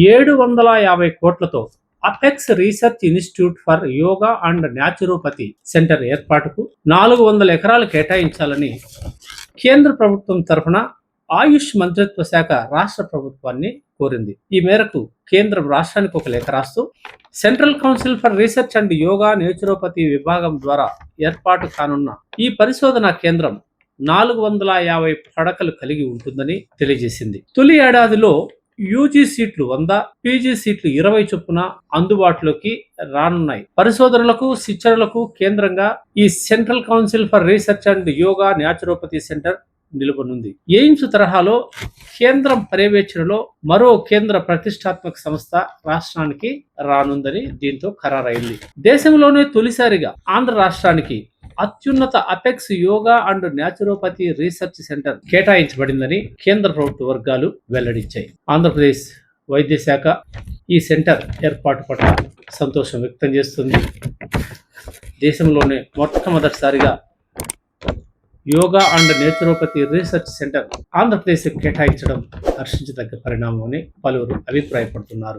750 కోట్లతో apex research institute for yoga and naturopathy centre ఏర్పాటుకు 400 ఎకరాలు కేటాయించాలని కేంద్ర ప్రభుత్వం తరఫున ఆయుష్ మంత్రిత్వ శాఖ రాష్ట్ర ప్రభుత్వాన్ని కోరింది. ఈ మేరకు కేంద్రం రాష్ట్రానికి ఒక లేఖ రాస్తూ central council for research and yoga naturopathy విభాగం ద్వారా ఏర్పాటు కానున్న ఈ పరిశోధనా కేంద్రం 450 పడకలు కలిగి ఉంటుందని తెలియజేసింది. తొలి ఏడాదిలో యూజీ సీట్లు 100, పీజీ సీట్లు 20 చొప్పున అందుబాటులోకి రానున్నాయి. పరిశోధనలకు, శిక్షణలకు కేంద్రంగా ఈ central council for research and yoga naturopathy centre నిలువనుంది. ఎయిమ్స్ తరహాలో కేంద్రం పర్యవేక్షణలో మరో కేంద్ర ప్రతిష్టాత్మక సంస్థ రాష్ట్రానికి రానుందని దీంతో ఖరారైంది. దేశంలోనే తొలిసారిగా ఆంధ్ర రాష్ట్రానికి అత్యున్నత apex yoga and naturopathy research centre కేటాయించబడిందని కేంద్ర ప్రభుత్వ వర్గాలు వెల్లడించాయి. ఆంధ్రప్రదేశ్ వైద్య శాఖ ఈ సెంటర్ ఏర్పాటు పట్ల సంతోషం వ్యక్తం చేస్తుంది. దేశంలోనే మొట్టమొదటిసారిగా yoga and naturopathy research centre Andhra Pradesh కేటాయించడం హర్షించదగ్గ పరిణామం అని పలువురు అభిప్రాయపడుతున్నారు.